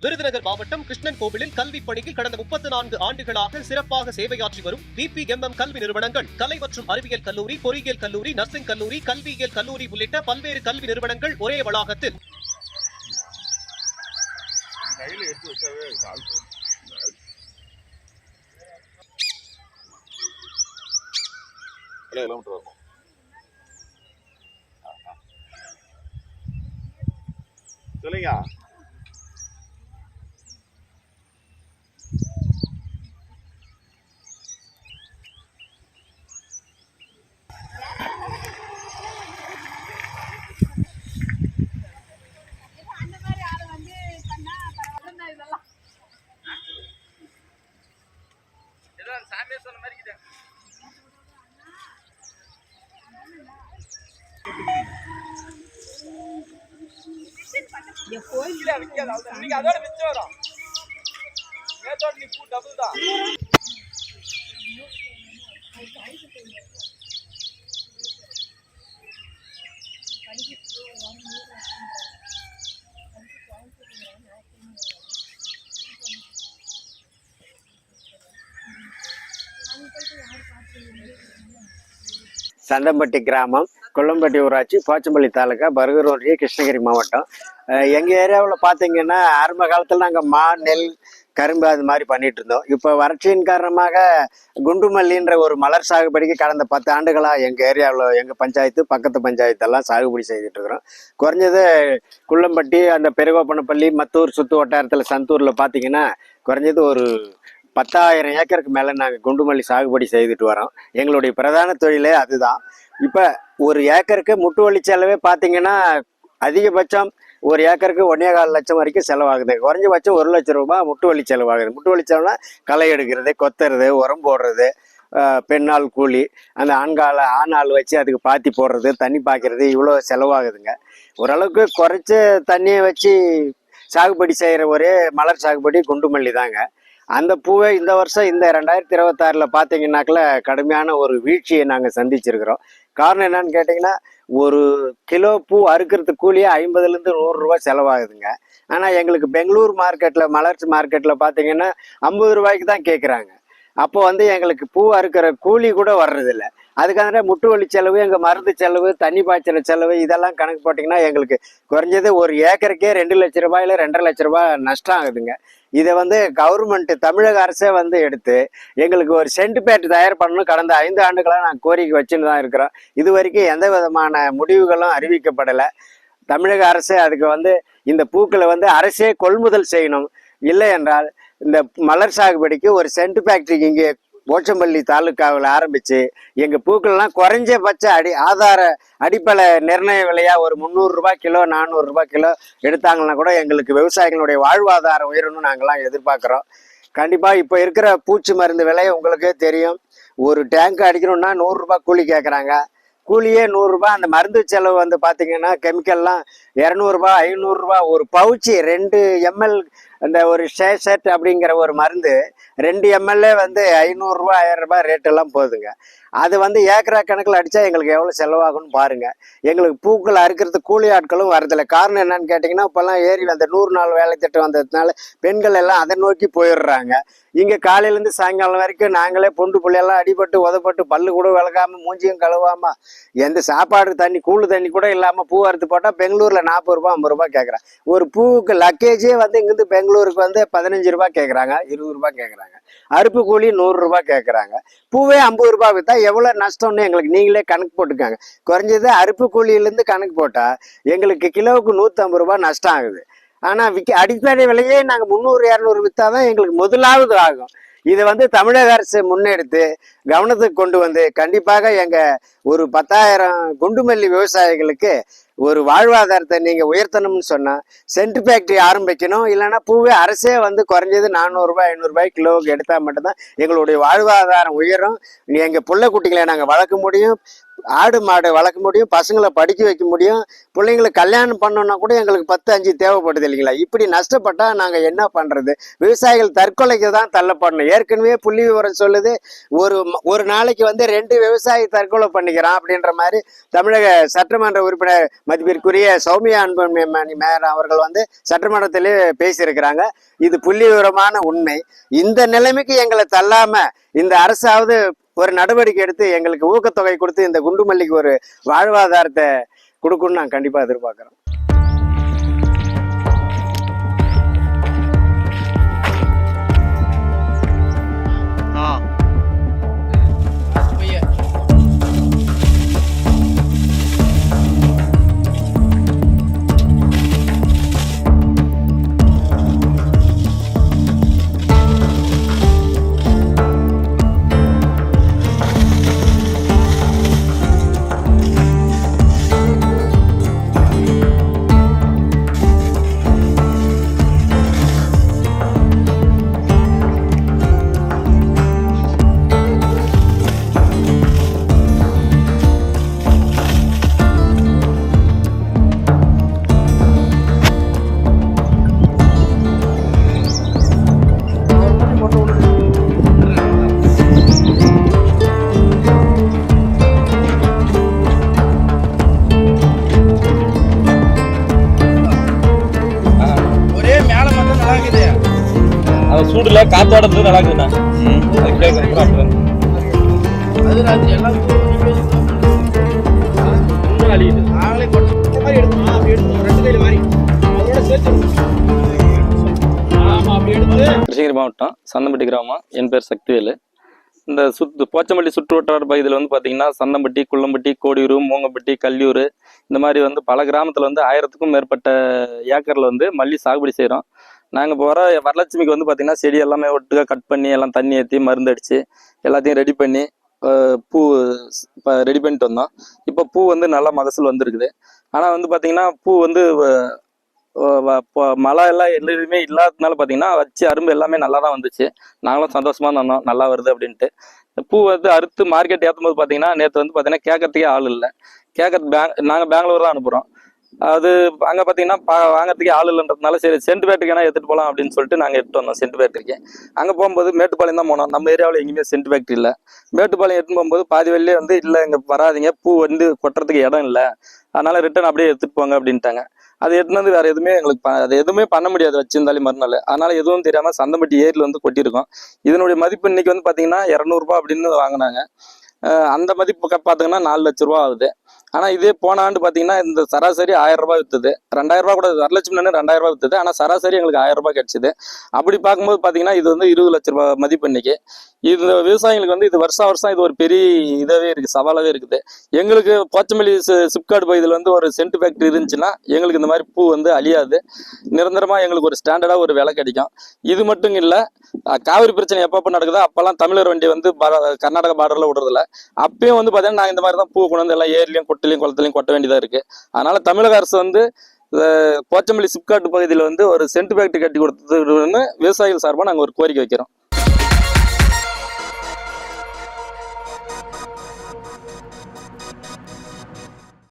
விருதுநகர் மாவட்டம் கிருஷ்ணன் கோவிலில் கல்வி பணியில் கடந்த 34 ஆண்டுகளாக சிறப்பாக சேவையாற்றி வரும் VPMM கல்வி நிறுவனங்கள், கலை மற்றும் அறிவியல் கல்லூரி, பொறியியல் கல்லூரி, நர்சிங் கல்லூரி, கல்வியியல் கல்லூரி உள்ளிட்ட பல்வேறு கல்வி நிறுவனங்கள் ஒரே வளாகத்தில் சொல்லுங்க. சாமியே சொன்ன மாதிரி அதோட மிச்சம் வரும். நேத்தோட நீ பூ டபுள் தான். சந்தம்பட்டி கிராமம், கொல்லம்பட்டி ஊராட்சி, போச்சம்பள்ளி தாலுக்கா, பர்கூர் ஒன்றிய, கிருஷ்ணகிரி மாவட்டம். எங்கள் ஏரியாவில் பார்த்தீங்கன்னா ஆரம்ப காலத்தில் நாங்கள் மா, நெல், கரும்பு அது மாதிரி பண்ணிட்டு இருந்தோம். இப்போ வறட்சியின் காரணமாக குண்டுமல்லின்ற ஒரு மலர் சாகுபடிக்கு கடந்த 10 ஆண்டுகளாக எங்கள் ஏரியாவில், எங்கள் பஞ்சாயத்து, பக்கத்து பஞ்சாயத்தெல்லாம் சாகுபடி செய்துட்டு இருக்கிறோம். குறைஞ்சது குள்ளம்பட்டி, அந்த பெருகோப்பனப்பள்ளி, மத்தூர் சுற்று வட்டாரத்தில் சந்தூரில் பார்த்தீங்கன்னா குறைஞ்சது ஒரு 10,000 ஏக்கருக்கு மேலே நாங்கள் குண்டுமல்லி சாகுபடி செய்துட்டு வரோம். எங்களுடைய பிரதான தொழிலே அதுதான். இப்போ ஒரு ஏக்கருக்கு முட்டு வலி செலவே பார்த்தீங்கன்னா அதிகபட்சம் ஒரு ஏக்கருக்கு 1.25 லட்சம் வரைக்கும் செலவாகுது. குறைஞ்சபட்சம் 1 லட்சம் ரூபாய் முட்டு வலி செலவாகுது. முட்டு வலி செலவுனா களை எடுக்கிறது, கொத்துறது, உரம் போடுறது, பெண்ணாள் கூலி, அந்த ஆணாள் வச்சு அதுக்கு பாத்தி போடுறது, தண்ணி பாய்க்கிறது, இவ்வளோ செலவாகுதுங்க. ஓரளவுக்கு குறைச்சி தண்ணியை வச்சு சாகுபடி செய்கிற ஒரே மலர் சாகுபடி குண்டுமல்லி தாங்க. அந்த பூவை இந்த வருஷம், இந்த 2026 பார்த்தீங்கன்னாக்கில் கடுமையான ஒரு வீழ்ச்சியை நாங்கள் சந்திச்சிருக்கிறோம். காரணம் என்னன்னு கேட்டிங்கன்னா, ஒரு கிலோ பூ அறுக்கிறதுக்கு கூலியே 50லேருந்து 100 ரூபா செலவாகுதுங்க. ஆனால் எங்களுக்கு பெங்களூர் மார்க்கெட்டில், மலர்ச்சி மார்க்கெட்டில் பார்த்தீங்கன்னா 50 ரூபாய்க்கு தான் கேட்குறாங்க. அப்போ எங்களுக்கு பூ அறுக்கிற கூலி கூட வர்றதில்ல. அதுக்காக முட்டு வலி செலவு, எங்கள் மருந்து செலவு, தண்ணி பாய்ச்சல செலவு, இதெல்லாம் கணக்கு போட்டிங்கன்னா எங்களுக்கு குறைஞ்சது ஒரு ஏக்கருக்கே 2 லட்ச ரூபாயில் 2.5 லட்ச ரூபாய் நஷ்டம் ஆகுதுங்க. இதை கவர்மெண்ட், தமிழக அரசே எடுத்து எங்களுக்கு ஒரு சென்டிமீட்டர் தயார் பண்ணணும். கடந்த 5 ஆண்டுகளாக நாங்கள் கோரிக்கை வச்சுன்னு தான் இருக்கிறோம். இது வரைக்கும் எந்த விதமான முடிவுகளும் அறிவிக்கப்படலை. தமிழக அரசே அதுக்கு இந்த பூக்களை அரசே கொள்முதல் செய்யணும். இல்லை என்றால் இந்த மலர் சாகுபடிக்கு ஒரு சென்ட் ஃபேக்டரி இங்கே போச்சம்பள்ளி தாலுக்காவில் ஆரம்பித்து எங்கள் பூக்கள்லாம் குறைஞ்சபட்ச ஆதார அடிப்படை நிர்ணய விலையாக ஒரு 300 ரூபாய் கிலோ, 400 ரூபாய் கிலோ எடுத்தாங்கன்னா கூட எங்களுக்கு விவசாயிகளுடைய வாழ்வாதாரம் உயரணும்னு நாங்கள்லாம் எதிர்பார்க்குறோம். கண்டிப்பாக இப்போ இருக்கிற பூச்சி மருந்து விலை உங்களுக்கே தெரியும். ஒரு டேங்க் அடிக்கணும்னா 100 ரூபாய் கூலி கேட்குறாங்க. கூலியே 100 ரூபாய். அந்த மருந்து செலவு பார்த்தீங்கன்னா கெமிக்கல்லாம் 200 ரூபாய், 500 ரூபாய். ஒரு பவுச்சு 2 ml அந்த ஒரு ஷேஷட் அப்படிங்கிற ஒரு மருந்து 2 ml 500 ரூபாய், 1000 ரூபாய் ரேட்டெல்லாம் போகுதுங்க. அது ஏக்கரா கணக்கில் அடித்தா எங்களுக்கு எவ்வளோ செலவாகும்னு பாருங்கள். எங்களுக்கு பூக்கள் அறுக்கிறதுக்கு கூலி ஆட்களும் வரதில்லை. காரணம் என்னன்னு கேட்டிங்கன்னா, இப்போல்லாம் ஏரி அந்த 100 நாள் வேலை திட்டம் வந்ததுனால பெண்கள் எல்லாம் அதை நோக்கி போயிடுறாங்க. இங்கே காலையிலேருந்து சாயங்காலம் வரைக்கும் நாங்களே பொண்டு புள்ளையெல்லாம் அடிபட்டு உதப்பட்டு பல்லு கூட விளக்காமல் மூஞ்சியும் கழுவாமல் எந்த சாப்பாடு தண்ணி கூழு தண்ணி கூட இல்லாமல் பூ அறுத்து போட்டால் பெங்களூரில் 40 ரூபா 50 ரூபாய் கேட்குறாங்க. ஒரு பூவுக்கு லக்கேஜே இங்கேருந்து பெங்களூருக்கு 15 ரூபாய் கேட்குறாங்க, 20 ரூபாய் கேட்குறாங்க. அறுப்பு கூலி 100 ரூபாய் கேட்குறாங்க. பூவே 50 ரூபாய் விற்றா எவ்வளோ நஷ்டம்னு எங்களுக்கு நீங்களே கணக்கு போட்டுக்காங்க. குறைஞ்சது அறுப்பு கூலியிலேருந்து கணக்கு போட்டால் எங்களுக்கு கிலோவுக்கு 150 ரூபாய் நஷ்டம் ஆகுது. ஆனால் அடிப்படை விலையே நாங்கள் 300-200 விற்றாதான் எங்களுக்கு முதலாவது ஆகும். இதை தமிழக அரசு முன்னெடுத்து கவனத்துக்கு கொண்டு கண்டிப்பாக எங்கள் ஒரு 10,000 குண்டுமல்லி விவசாயிகளுக்கு ஒரு வாழ்வாதாரத்தை நீங்கள் உயர்த்தணும்னு சொன்னால் சென்ட் ஃபேக்டரி ஆரம்பிக்கணும். இல்லைன்னா பூவே அரசே குறைஞ்சது 400 ரூபாய் 500 ரூபாய் கிலோவுக்கு எடுத்தால் மட்டும்தான் எங்களுடைய வாழ்வாதாரம் உயரும். எங்கள் பிள்ளை குட்டிகளை நாங்கள் வளர்க்க முடியும். ஆடு மாடு வளர்க்க முடியும், பசங்களை படிக்க வைக்க முடியும், பிள்ளைங்களுக்கு கல்யாணம் பண்ணோன்னா கூட எங்களுக்கு 10-5 தேவைப்படுது இல்லைங்களா? இப்படி நஷ்டப்பட்டா நாங்கள் என்ன பண்ணுறது? விவசாயிகள் தற்கொலைக்கு தான் தள்ளப்படணும். ஏற்கனவே புள்ளி விவரம் சொல்லுது, ஒரு நாளைக்கு வந்து 2 விவசாயி தற்கொலை பண்ணிக்கிறான் அப்படின்ற மாதிரி தமிழக சட்டமன்ற உறுப்பினர் மதிப்பிற்குரிய சௌமியா அன்புமணி மேயர் அவர்கள் வந்து சட்டமன்றத்திலே பேசியிருக்கிறாங்க. இது புள்ளி விவரமான உண்மை. இந்த நிலைமைக்கு எங்களை தள்ளாம இந்த அரசாவது ஒரு நடவடிக்கை எடுத்து எங்களுக்கு ஊக்கத்தொகை கொடுத்து இந்த குண்டுமல்லிக்கு ஒரு வாழ்வாதாரத்தை கொடுக்கணும்னு நான் கண்டிப்பா எதிர்பார்க்கிறோம். சூடுல காத்தோடது நல்லா இருக்குண்ணா. அது கேட்கறேன். அது ராத்திரி எல்லாம் நாங்களே கிருஷ்ணகிரி மாவட்டம் சந்தம்பட்டி கிராமம். என் பேர் சக்திவேலு. இந்த போச்சம்பள்ளி சுற்று வட்டார பகுதியில் வந்து பார்த்தீங்கன்னா சந்தம்பட்டி, குள்ளம்பட்டி, கோடியூர், மூங்கம்பட்டி, கல்லியூர் இந்த மாதிரி வந்து பல கிராமத்தில் வந்து 1000க்கும் மேற்பட்ட ஏக்கரில் வந்து மல்லி சாகுபடி செய்கிறோம். நாங்கள் போகிற வரலட்சுமிக்கு வந்து பார்த்திங்கன்னா செடி எல்லாமே ஒட்டுக்கா கட் பண்ணி எல்லாம் தண்ணி ஏற்றி மருந்து அடித்து எல்லாத்தையும் ரெடி பண்ணி பூ இப்போ ரெடி பண்ணிட்டு வந்தோம். இப்போ பூ வந்து நல்லா மகசூல் வந்துருக்குது. ஆனால் வந்து பார்த்திங்கன்னா பூ வந்து மழை எல்லாம் எதுவுமே இல்லாததுனால பார்த்தீங்கன்னா வச்சு அரும்பு எல்லாமே நல்லா தான் வந்துச்சு. நாங்களும் சந்தோஷமாக இருந்தோம், நல்லா வருது அப்படின்ட்டு. பூ வந்து அறுத்து மார்க்கெட் ஏற்றும் போது பார்த்தீங்கன்னா நேற்று வந்து பார்த்தீங்கன்னா கேட்கறதுக்கே ஆள் இல்லை. நாங்கள் பெங்களூர் தான் அனுப்புகிறோம். அது அங்கே பார்த்தீங்கன்னா வாங்கிறதுக்கே ஆள் இல்லைன்றதுனால சரி சென்ட் ஃபேக்ட்ரிக்கான எடுத்துகிட்டு போகலாம் அப்படின்னு சொல்லிட்டு நாங்கள் எடுத்து வந்தோம் சென்ட் ஃபேக்ட்ரிக்கு. அங்கே போகும்போது மேட்டுப்பாளையம் தான் போனோம். நம்ம ஏரியாவில் எங்கேயுமே சென்ட் ஃபேக்ட்ரி இல்லை. மேட்டுப்பாளையம் எடுத்துன்னு போகும்போது பாதி வெளியே வந்து இல்லை இங்கே வராதிங்க, பூ வந்து கொட்டுறதுக்கு இடம் இல்லை, அதனால ரிட்டர்ன் அப்படியே எடுத்துகிட்டு போங்க அப்படின்ட்டாங்க. அது எடுத்துன்னு வந்து வேறு எதுவுமே எங்களுக்கு அது எதுவுமே பண்ண முடியாது வச்சிருந்தாலே மறுநாள். அதனால எதுவும் தெரியாமல் சந்தம்பட்டி ஏரியில் வந்து கொட்டியிருக்கோம். இதனுடைய மதிப்பு இன்னைக்கு வந்து பார்த்தீங்கன்னா 200 ரூபா அப்படின்னு வாங்கினாங்க. அந்த மதிப்பு பார்த்தீங்கன்னா 4 லட்ச ரூபா ஆகுது. ஆனால் இதே போன ஆண்டு பார்த்தீங்கன்னா இந்த சராசரி 1000 ரூபாய் விற்றுது. 2000 ரூபா கூட வரலட்சுமி 2000 ரூபாய் விற்றுது. ஆனால் சராசரி எங்களுக்கு 1000 ரூபாய் கிடைச்சிது. அப்படி பார்க்கும்போது பார்த்தீங்கன்னா இது வந்து 20 லட்ச ரூபாய் மதிப்பு இன்னைக்கு. இந்த விவசாயிகளுக்கு வந்து இது வருஷம் இது ஒரு பெரிய இதாகவே இருக்குது, சவாலாகவே இருக்குது. எங்களுக்கு போச்சம்பள்ளி சிப்காடு பகுதியில் வந்து ஒரு சென்ட் ஃபேக்ட்ரி இருந்துச்சுன்னா எங்களுக்கு இந்த மாதிரி பூ வந்து அழியாது, நிரந்தரமாக எங்களுக்கு ஒரு ஸ்டாண்டர்டாக ஒரு விலை கிடைக்கும். இது மட்டும் இல்லை, காவிரி பிரச்சனை எப்பப்போ நடக்குதோ அப்போல்லாம் தமிழர் வண்டி வந்து கர்நாடகா பார்டரில் விடுறதில்ல. அப்பயும் வந்து பார்த்தீங்கன்னா நாங்கள் இந்த மாதிரி தான் பூ கொண்டு வந்து எல்லாம் ஏரிலையும் கொட்டிலையும் குளத்துலையும் கொட்ட வேண்டியதாக இருக்குது. அதனால் தமிழக அரசு வந்து போச்சம்பள்ளி சிப்காட்டு பகுதியில் வந்து ஒரு சென்ட் ஃபேக்ட்ரி கட்டி கொடுத்ததுன்னு விவசாயிகள் சார்பாக நாங்கள் ஒரு கோரிக்கை வைக்கிறோம்.